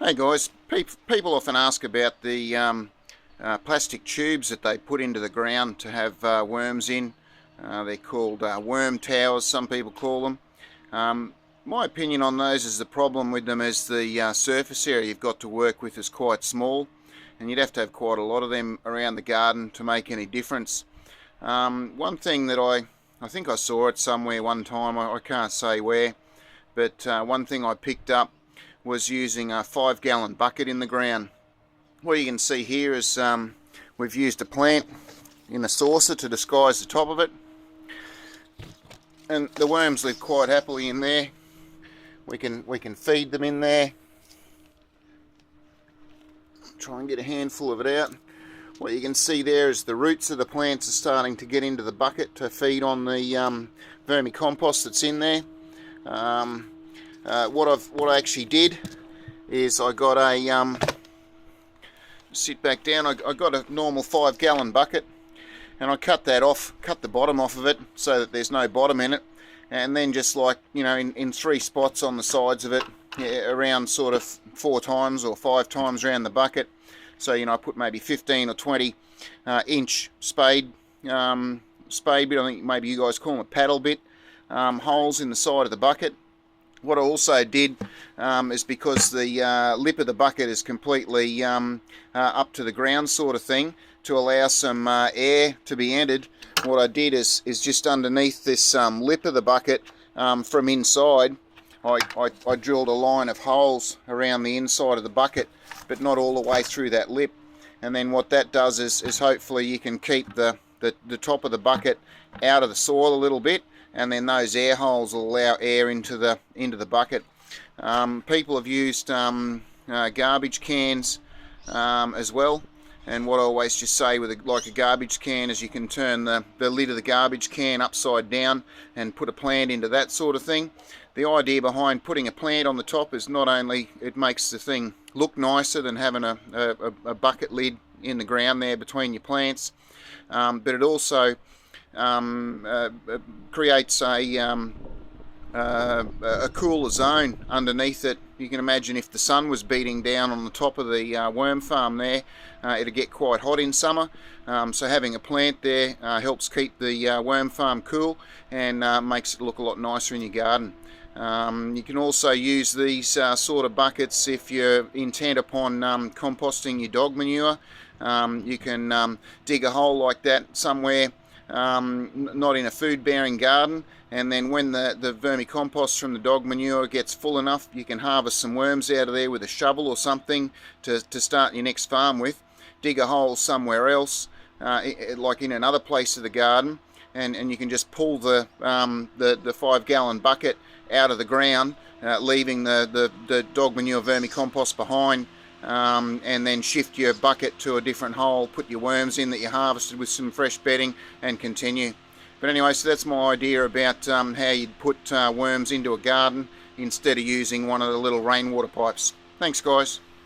Hey guys, people often ask about the plastic tubes that they put into the ground to have worms in. They're called worm towers, some people call them. My opinion on those is the problem with them is the surface area you've got to work with is quite small, and you'd have to have quite a lot of them around the garden to make any difference. One thing that I think I saw it somewhere one time, I can't say where, but one thing I picked up was using a 5-gallon bucket in the ground. What you can see here is we've used a plant in a saucer to disguise the top of it, and the worms live quite happily in there. We can feed them in there. Try and get a handful of it out. What you can see there is the roots of the plants are starting to get into the bucket to feed on the vermicompost that's in there. What I actually did is I got a sit back down. I got a normal 5-gallon bucket, and I cut the bottom off of it so that there's no bottom in it, and then just like in 3 spots on the sides of it, around sort of 4 times or 5 times around the bucket. So I put maybe 15 or 20 inch spade bit, I think maybe you guys call them a paddle bit, holes in the side of the bucket. What I also did is because the lip of the bucket is completely up to the ground sort of thing, to allow some air to be entered, what I did is just underneath this lip of the bucket, from inside, I drilled a line of holes around the inside of the bucket, but not all the way through that lip. And then what that does is hopefully you can keep the top of the bucket out of the soil a little bit, and then those air holes will allow air into the bucket. People have used garbage cans as well, and what I always just say with like a garbage can is you can turn the lid of the garbage can upside down and put a plant into that sort of thing. The idea behind putting a plant on the top is not only it makes the thing look nicer than having a bucket lid in the ground there between your plants, but it also creates a cooler zone underneath it. You can imagine if the sun was beating down on the top of the worm farm there, it'll get quite hot in summer. So having a plant there helps keep the worm farm cool and makes it look a lot nicer in your garden. You can also use these sort of buckets if you're intent upon composting your dog manure. You can dig a hole like that somewhere, not in a food bearing garden, and then when the vermicompost from the dog manure gets full enough, you can harvest some worms out of there with a shovel or something to start your next farm with. Dig a hole somewhere else, like in another place of the garden, and you can just pull the 5-gallon bucket out of the ground, leaving the dog manure vermicompost behind, and then shift your bucket to a different hole, put your worms in that you harvested with some fresh bedding, and continue. But anyway, so that's my idea about how you'd put worms into a garden instead of using one of the little rainwater pipes. Thanks guys.